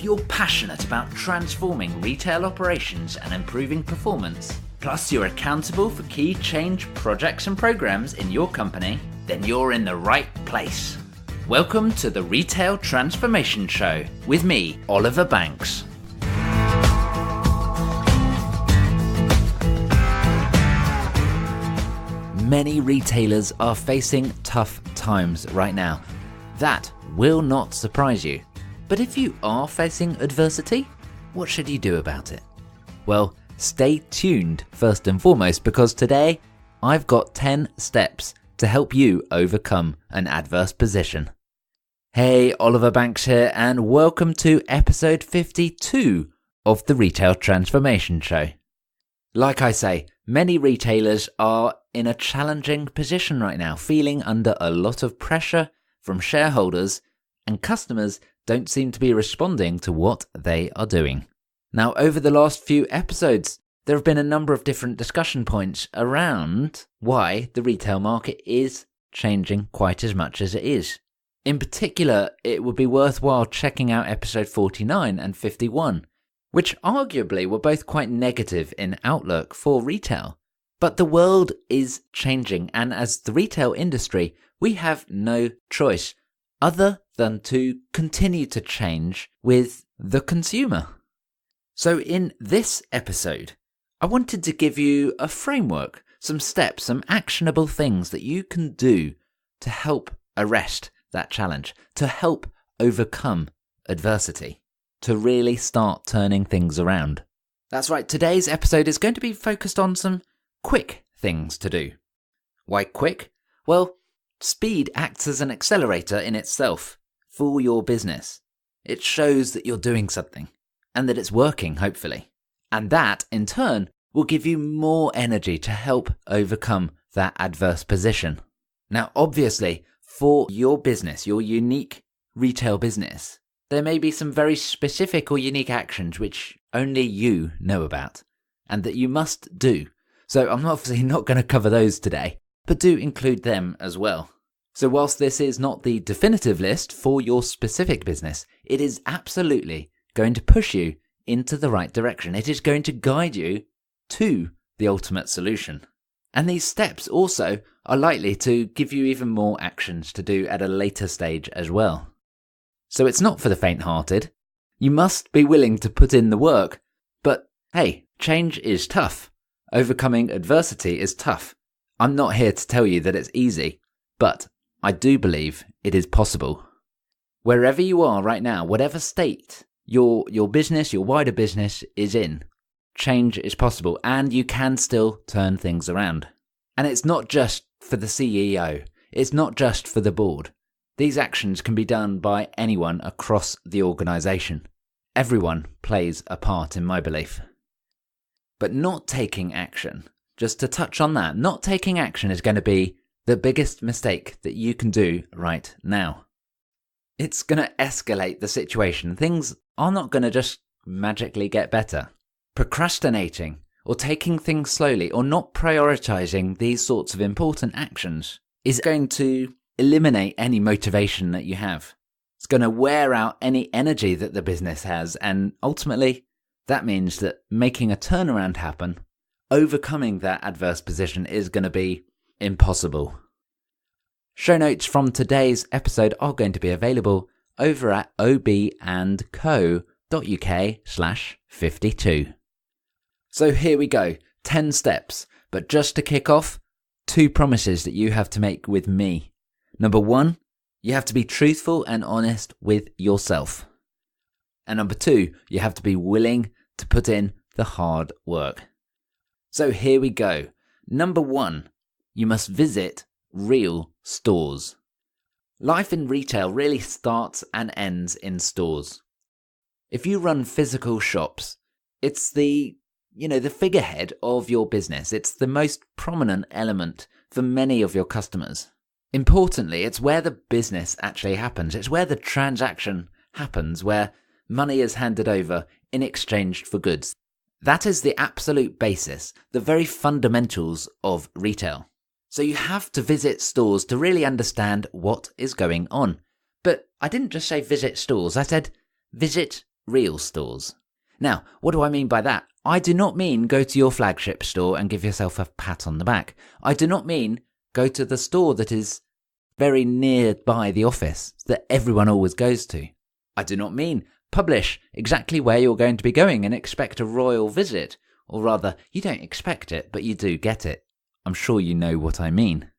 you're passionate about transforming retail operations and improving performance, plus you're accountable for key change projects and programs in your company, then you're in the right place. Welcome to the Retail Transformation Show with me, Oliver Banks. Many retailers are facing tough times right now. That will not surprise you. But if you are facing adversity, what should you do about it? Well, stay tuned first and foremost, because today I've got 10 steps to help you overcome an adverse position. Hey, Oliver Banks here, and welcome to episode 52 of the Retail Transformation Show. Like I say, many retailers are in a challenging position right now, feeling under a lot of pressure from shareholders, and customers don't seem to be responding to what they are doing. Now, over the last few episodes, there have been a number of different discussion points around why the retail market is changing quite as much as it is. In particular, it would be worthwhile checking out episode 49 and 51, which arguably were both quite negative in outlook for retail. But the world is changing, and as the retail industry, we have no choice other than to continue to change with the consumer. So in this episode, I wanted to give you a framework, some steps, some actionable things that you can do to help arrest that challenge, to help overcome adversity, to really start turning things around. That's right, today's episode is going to be focused on some quick things to do. Why quick? Well, speed acts as an accelerator in itself for your business. It shows that you're doing something and that it's working, hopefully. And that, in turn, will give you more energy to help overcome that adverse position. Now, obviously, for your business, your unique retail business, there may be some very specific or unique actions which only you know about and that you must do. So I'm obviously not going to cover those today, but do include them as well. So whilst this is not the definitive list for your specific business, it is absolutely going to push you into the right direction. It is going to guide you to the ultimate solution. And these steps also are likely to give you even more actions to do at a later stage as well. So it's not for the faint-hearted. You must be willing to put in the work. But hey, change is tough. Overcoming adversity is tough. I'm not here to tell you that it's easy, but I do believe it is possible. Wherever you are right now, whatever state your business, your wider business is in, change is possible and you can still turn things around. And it's not just for the CEO. It's not just for the board. These actions can be done by anyone across the organisation. Everyone plays a part in my belief. But not taking action, just to touch on that, not taking action is going to be the biggest mistake that you can do right now. It's going to escalate the situation. Things are not going to just magically get better. Procrastinating or taking things slowly or not prioritizing these sorts of important actions is going to eliminate any motivation that you have. It's going to wear out any energy that the business has, and ultimately that means that making a turnaround happen, overcoming that adverse position, is going to be impossible. Show notes from today's episode are going to be available over at obandco.uk/52. So here we go, 10 steps, but just to kick off, 2 promises that you have to make with me. Number 1, you have to be truthful and honest with yourself. And number 2, you have to be willing to put in the hard work. So here we go. Number 1, you must visit real stores. Life in retail really starts and ends in stores. If you run physical shops, it's the figurehead of your business. It's the most prominent element for many of your customers. Importantly, it's where the business actually happens. It's where the transaction happens, where money is handed over in exchange for goods. That is the absolute basis, the very fundamentals of retail. So you have to visit stores to really understand what is going on. But I didn't just say visit stores, I said visit real stores. Now, what do I mean by that? I do not mean go to your flagship store and give yourself a pat on the back. I do not mean go to the store that is very nearby the office that everyone always goes to. I do not mean publish exactly where you're going to be going and expect a royal visit. Or rather, you don't expect it, but you do get it. I'm sure you know what I mean.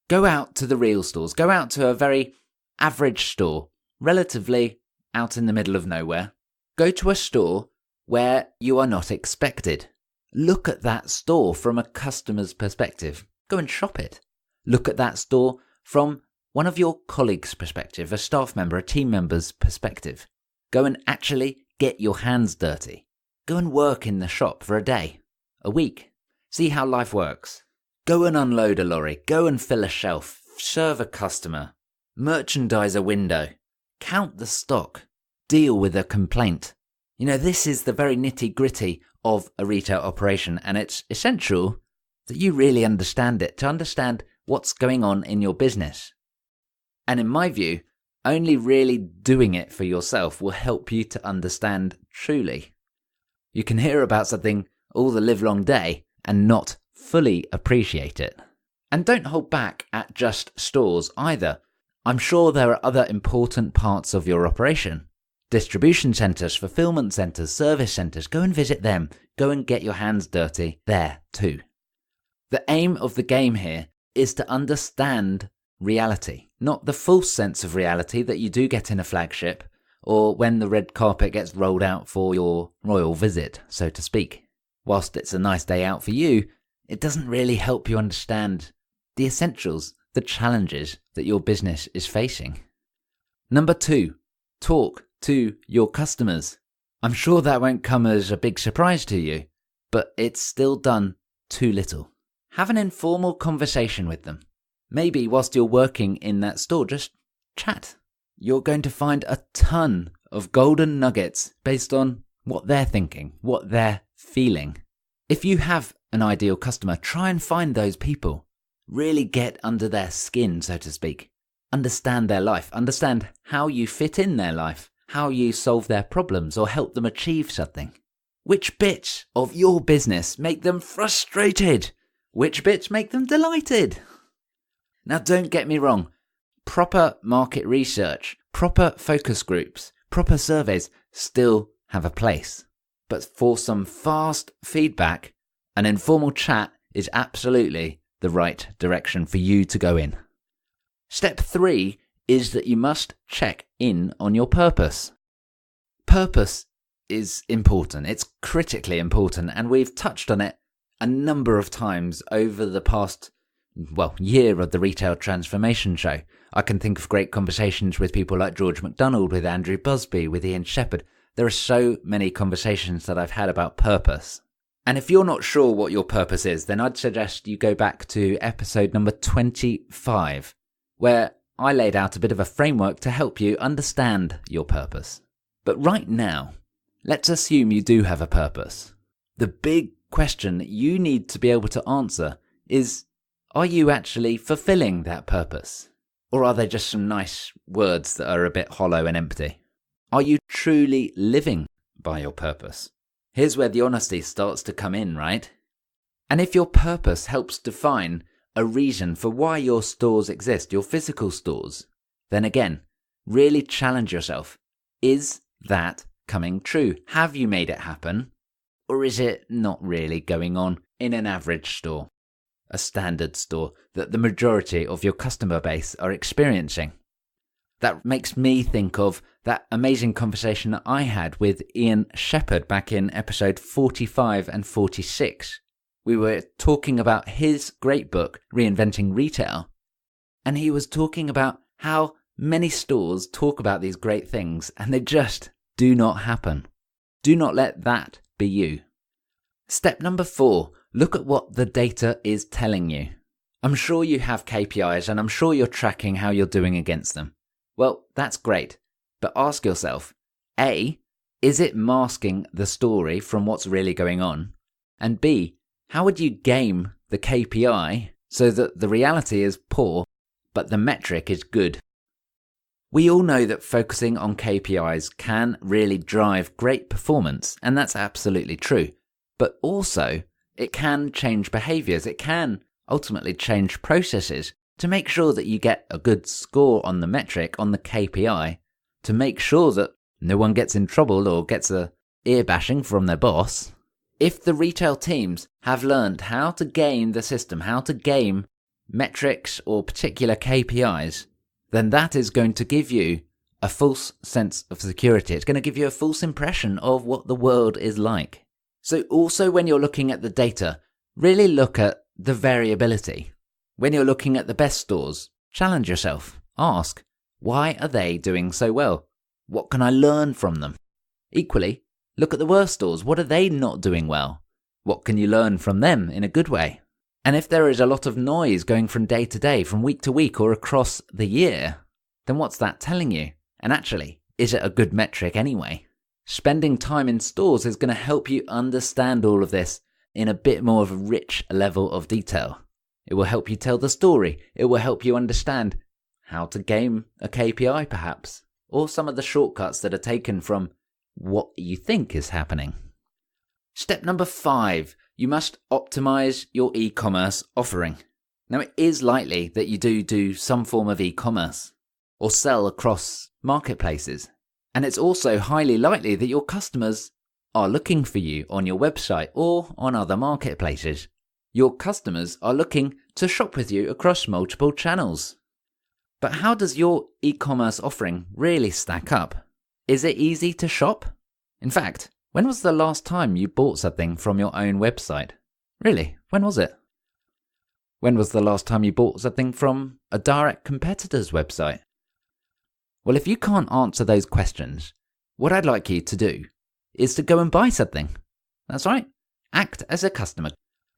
Go out to the real stores. Go out to a very average store, relatively out in the middle of nowhere. Go to a store where you are not expected. Look at that store from a customer's perspective. Go and shop it. Look at that store from one of your colleagues' perspective, a staff member, a team member's perspective. Go and actually get your hands dirty. Go and work in the shop for a day, a week. See how life works. Go and unload a lorry. Go and fill a shelf. Serve a customer. Merchandise a window. Count the stock. Deal with a complaint. You know, this is the very nitty-gritty of a retail operation, and it's essential that you really understand it, to understand what's going on in your business. And in my view, only really doing it for yourself will help you to understand truly. You can hear about something all the livelong day and not fully appreciate it. And don't hold back at just stores either. I'm sure there are other important parts of your operation. Distribution centres, fulfillment centres, service centres, go and visit them. Go and get your hands dirty there too. The aim of the game here is to understand reality, not the false sense of reality that you do get in a flagship or when the red carpet gets rolled out for your royal visit, so to speak. Whilst it's a nice day out for you, it doesn't really help you understand the essentials, the challenges that your business is facing. Number 2, talk to your customers. I'm sure that won't come as a big surprise to you, but it's still done too little. Have an informal conversation with them. Maybe whilst you're working in that store, just chat. You're going to find a ton of golden nuggets based on what they're thinking, what they're feeling. If you have an ideal customer, try and find those people. Really get under their skin, so to speak. Understand their life. Understand how you fit in their life. How you solve their problems or help them achieve something. Which bits of your business make them frustrated? Which bits make them delighted? Now, don't get me wrong. Proper market research, proper focus groups, proper surveys still have a place. But for some fast feedback, an informal chat is absolutely the right direction for you to go in. Step 3 is that you must check in on your purpose. Purpose is important. It's critically important, and we've touched on it a number of times over the past, year of the Retail Transformation Show. I can think of great conversations with people like George MacDonald, with Andrew Busby, with Ian Shepherd. There are so many conversations that I've had about purpose. And if you're not sure what your purpose is, then I'd suggest you go back to episode number 25, where I laid out a bit of a framework to help you understand your purpose. But right now, let's assume you do have a purpose. The big question that you need to be able to answer is, are you actually fulfilling that purpose? Or are they just some nice words that are a bit hollow and empty? Are you truly living by your purpose? Here's where the honesty starts to come in, right? And if your purpose helps define a reason for why your stores exist, your physical stores, then again, really challenge yourself. Is that coming true? Have you made it happen? Or is it not really going on in an average store, a standard store that the majority of your customer base are experiencing? That makes me think of that amazing conversation that I had with Ian Shepherd back in episode 45 and 46. We were talking about his great book, Reinventing Retail, and he was talking about how many stores talk about these great things and they just do not happen. Do not let that be you. Step number 4, look at what the data is telling you. I'm sure you have KPIs and I'm sure you're tracking how you're doing against them. Well, that's great, but ask yourself, A, is it masking the story from what's really going on? And B, how would you game the KPI so that the reality is poor, but the metric is good? We all know that focusing on KPIs can really drive great performance, and that's absolutely true. But also, it can change behaviors. It can ultimately change processes to make sure that you get a good score on the metric, on the KPI, to make sure that no one gets in trouble or gets a ear bashing from their boss. If the retail teams have learned how to game the system, how to game metrics or particular KPIs, then that is going to give you a false sense of security. It's going to give you a false impression of what the world is like. So also when you're looking at the data, really look at the variability. When you're looking at the best stores, challenge yourself. Ask, why are they doing so well? What can I learn from them? Equally, look at the worst stores. What are they not doing well? What can you learn from them in a good way? And if there is a lot of noise going from day to day, from week to week, or across the year, then what's that telling you? And actually, is it a good metric anyway? Spending time in stores is going to help you understand all of this in a bit more of a rich level of detail. It will help you tell the story. It will help you understand how to game a KPI perhaps, or some of the shortcuts that are taken from what you think is happening. Step number 5. You must optimize your e-commerce offering. Now, it is likely that you do some form of e-commerce or sell across marketplaces. And it's also highly likely that your customers are looking for you on your website or on other marketplaces. Your customers are looking to shop with you across multiple channels. But how does your e-commerce offering really stack up? Is it easy to shop? In fact, when was the last time you bought something from your own website? Really, when was it? When was the last time you bought something from a direct competitor's website? Well, if you can't answer those questions, what I'd like you to do is to go and buy something. That's right. Act as a customer.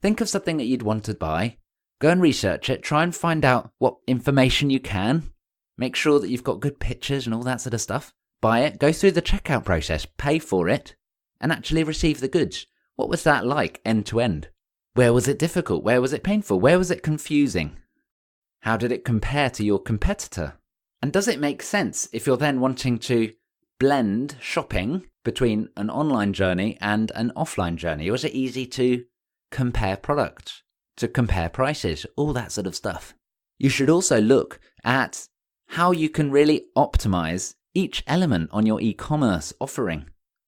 Think of something that you'd want to buy. Go and research it. Try and find out what information you can. Make sure that you've got good pictures and all that sort of stuff. Buy it. Go through the checkout process. Pay for it. And actually receive the goods. What was that like end to end? Where was it difficult? Where was it painful? Where was it confusing? How did it compare to your competitor? And does it make sense if you're then wanting to blend shopping between an online journey and an offline journey? Or is it easy to compare products, to compare prices, all that sort of stuff? You should also look at how you can really optimize each element on your e-commerce offering.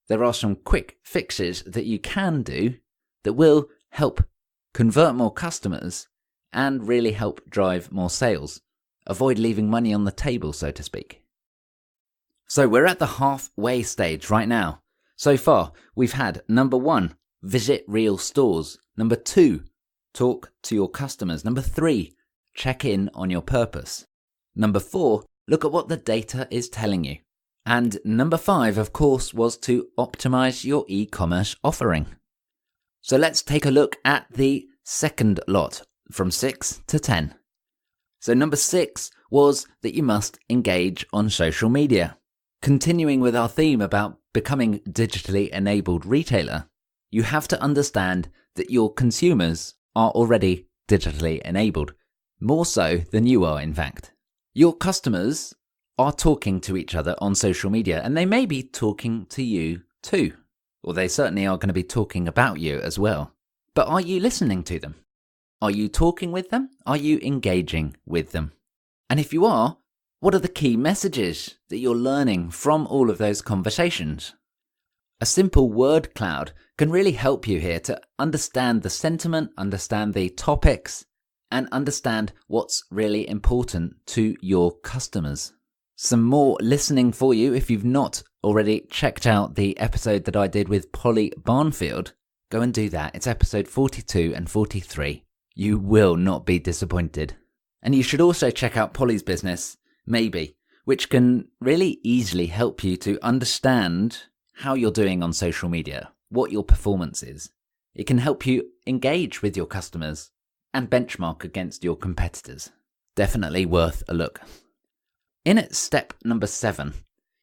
There are some quick fixes that you can do that will help convert more customers and really help drive more sales. Avoid leaving money on the table, so to speak. So we're at the halfway stage right now. So far, we've had number 1, visit real stores. Number 2, talk to your customers. Number 3, check in on your purpose. Number 4, look at what the data is telling you. And number 5, of course, was to optimize your e-commerce offering. So let's take a look at the second lot from 6 to 10. So number 6 was that you must engage on social media. Continuing with our theme about becoming digitally enabled retailer, you have to understand that your consumers are already digitally enabled, more so than you are, in fact. Your customers are talking to each other on social media, and they may be talking to you too, or they certainly are going to be talking about you as well. But are you listening to them? Are you talking with them? Are you engaging with them? And if you are, what are the key messages that you're learning from all of those conversations? A simple word cloud can really help you here to understand the sentiment, understand the topics, and understand what's really important to your customers. Some more listening for you. If you've not already checked out the episode that I did with Polly Barnfield, go and do that. It's episode 42 and 43. You will not be disappointed. And you should also check out Polly's business, Maybe, which can really easily help you to understand how you're doing on social media, what your performance is. It can help you engage with your customers and benchmark against your competitors. Definitely worth a look. In step number 7,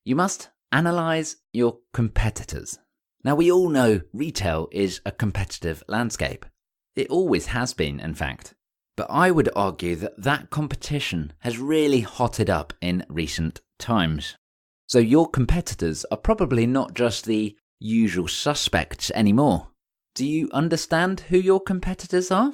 you must analyze your competitors. Now, we all know retail is a competitive landscape. It always has been, in fact. But I would argue that that competition has really hotted up in recent times. So your competitors are probably not just the usual suspects anymore. Do you understand who your competitors are?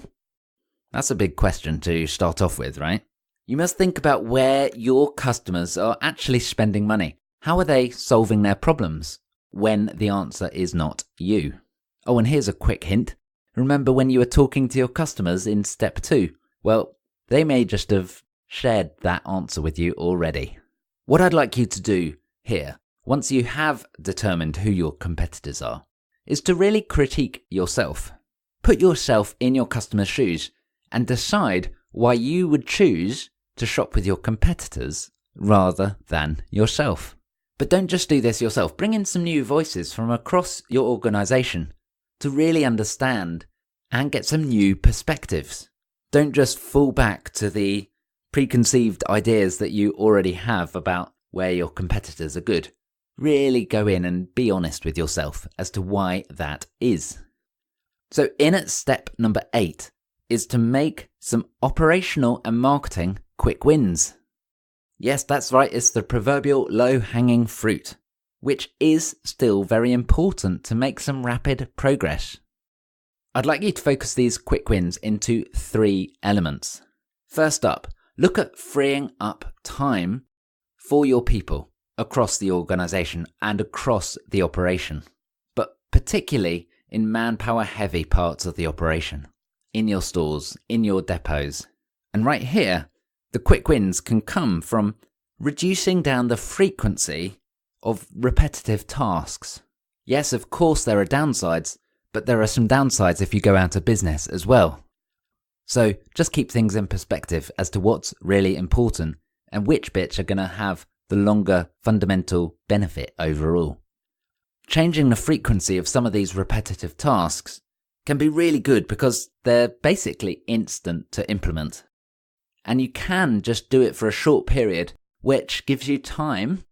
That's a big question to start off with, right? You must think about where your customers are actually spending money. How are they solving their problems when the answer is not you? Oh, and here's a quick hint. Remember when you were talking to your customers in step 2? Well, they may just have shared that answer with you already. What I'd like you to do here, once you have determined who your competitors are, is to really critique yourself. Put yourself in your customer's shoes and decide why you would choose to shop with your competitors rather than yourself. But don't just do this yourself. Bring in some new voices from across your organization to really understand and get some new perspectives. Don't just fall back to the preconceived ideas that you already have about where your competitors are good. Really go in and be honest with yourself as to why that is. So in at step number 8 is to make some operational and marketing quick wins. Yes, that's right, it's the proverbial low-hanging fruit, which is still very important to make some rapid progress. I'd like you to focus these quick wins into 3 elements. First up, look at freeing up time for your people across the organization and across the operation, but particularly in manpower-heavy parts of the operation, in your stores, in your depots. And right here, the quick wins can come from reducing down the frequency of repetitive tasks. Yes, of course there are downsides, but there are some downsides if you go out of business as well. So just keep things in perspective as to what's really important and which bits are going to have the longer fundamental benefit overall. Changing the frequency of some of these repetitive tasks can be really good because they're basically instant to implement. And you can just do it for a short period, which gives you time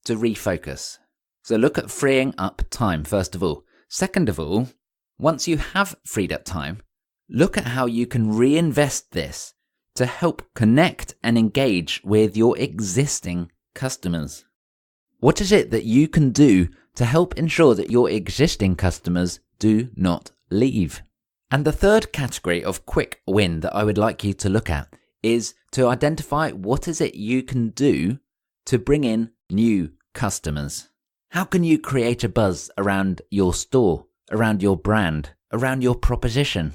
to refocus. So look at freeing up time, first of all. Second of all, once you have freed up time, look at how you can reinvest this to help connect and engage with your existing customers. What is it that you can do to help ensure that your existing customers do not leave? And the third category of quick win that I would like you to look at is to identify what is it you can do to bring in new customers. How can you create a buzz around your store, around your brand, around your proposition?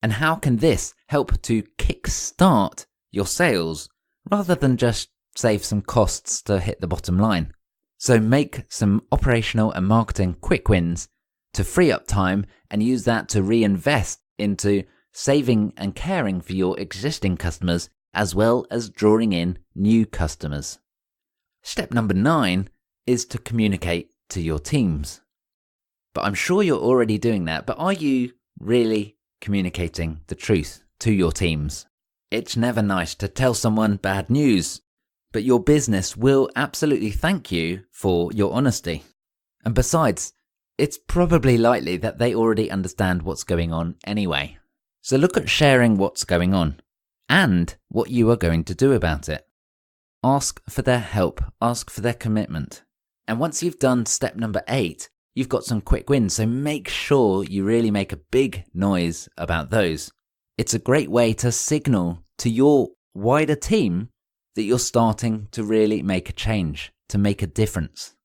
And how can this help to kickstart your sales rather than just save some costs to hit the bottom line? So make some operational and marketing quick wins to free up time and use that to reinvest into saving and caring for your existing customers as well as drawing in new customers. Step number 9 is to communicate to your teams. But I'm sure you're already doing that, but are you really communicating the truth to your teams? It's never nice to tell someone bad news, but your business will absolutely thank you for your honesty. And besides, it's probably likely that they already understand what's going on anyway. So look at sharing what's going on and what you are going to do about it. Ask for their help, ask for their commitment. And once you've done step number 8, you've got some quick wins, so make sure you really make a big noise about those. It's a great way to signal to your wider team that you're starting to really make a change, to make a difference.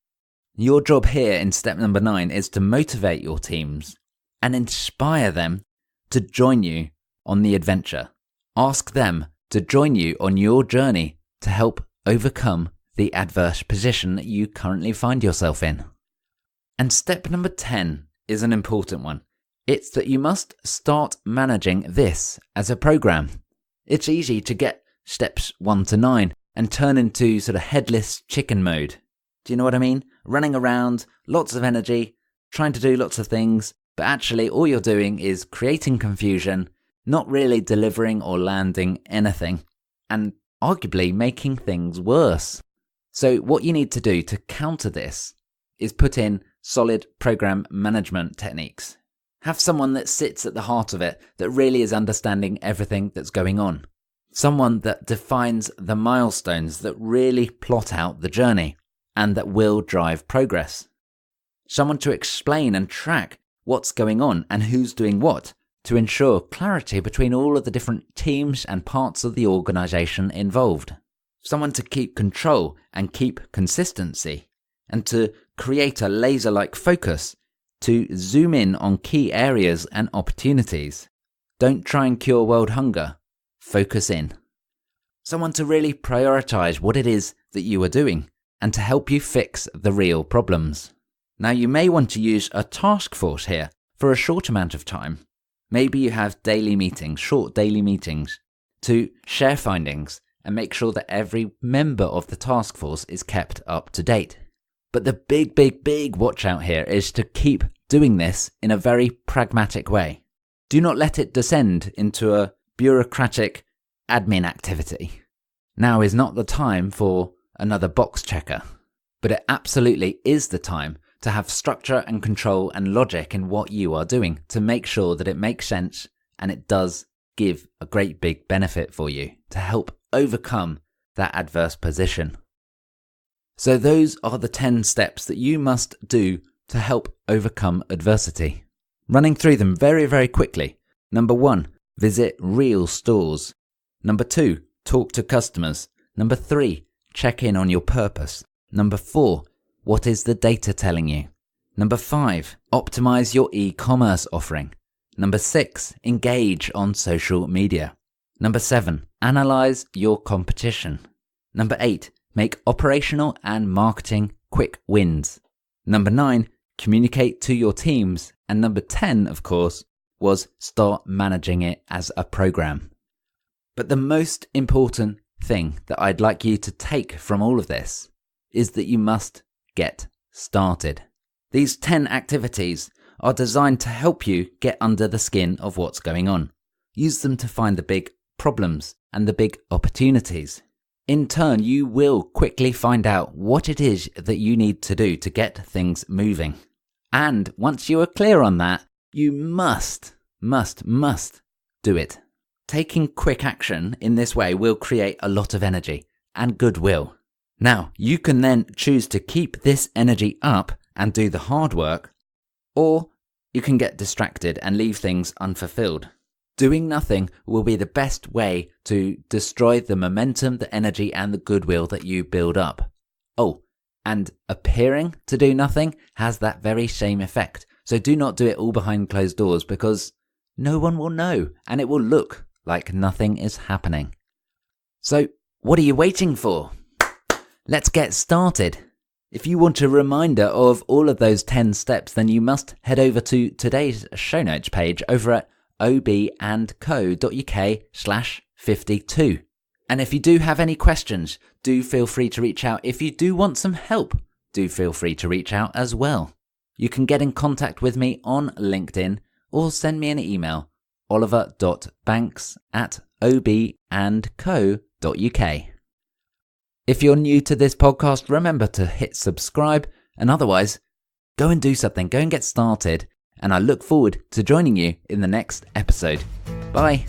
Your job here in step number 9 is to motivate your teams and inspire them to join you on the adventure. Ask them to join you on your journey to help overcome the adverse position that you currently find yourself in. And step number 10 is an important one. It's that you must start managing this as a program. It's easy to get steps 1 to 9 and turn into sort of headless chicken mode. Do you know what I mean? Running around, lots of energy, trying to do lots of things, but actually all you're doing is creating confusion, not really delivering or landing anything, and arguably making things worse. So what you need to do to counter this is put in solid program management techniques. Have someone that sits at the heart of it, that really is understanding everything that's going on. Someone that defines the milestones, that really plot out the journey, and that will drive progress. Someone to explain and track what's going on and who's doing what, to ensure clarity between all of the different teams and parts of the organisation involved. Someone to keep control and keep consistency, and to create a laser-like focus, to zoom in on key areas and opportunities. Don't try and cure world hunger. Focus in. Someone to really prioritise what it is that you are doing, and to help you fix the real problems. Now, you may want to use a task force here for a short amount of time. Maybe you have daily meetings, short daily meetings, to share findings and make sure that every member of the task force is kept up to date. But the big watch out here is to keep doing this in a very pragmatic way. Do not let it descend into a bureaucratic admin activity. Now is not the time for another box checker, but it absolutely is the time to have structure and control and logic in what you are doing, to make sure that it makes sense and it does give a great big benefit for you to help overcome that adverse position. So those are the 10 steps that you must do to help overcome adversity. Running through them very quickly. Number 1, visit real stores. Number 2, talk to customers. Number 3, check in on your purpose. Number 4, what is the data telling you? Number 5, optimize your e-commerce offering. Number 6, engage on social media. Number 7, analyze your competition. Number 8, make operational and marketing quick wins. Number 9, communicate to your teams. And number 10, of course, was start managing it as a program. But the most important thing that I'd like you to take from all of this is that you must get started. These 10 activities are designed to help you get under the skin of what's going on. Use them to find the big problems and the big opportunities. In turn, you will quickly find out what it is that you need to do to get things moving. And once you are clear on that, you must do it. Taking quick action in this way will create a lot of energy and goodwill. Now, you can then choose to keep this energy up and do the hard work, or you can get distracted and leave things unfulfilled. Doing nothing will be the best way to destroy the momentum, the energy, and the goodwill that you build up. Oh, and appearing to do nothing has that very same effect. So do not do it all behind closed doors, because no one will know and it will look like nothing is happening. So what are you waiting for? Let's get started. If you want a reminder of all of those 10 steps, then you must head over to today's show notes page over at ob&co.uk/52. And if you do have any questions, do feel free to reach out. If you do want some help, do feel free to reach out as well. You can get in contact with me on LinkedIn or send me an email, oliver.banks@ob&co.uk. If you're new to this podcast, remember to hit subscribe, and otherwise, go and do something, go and get started, and I look forward to joining you in the next episode. Bye.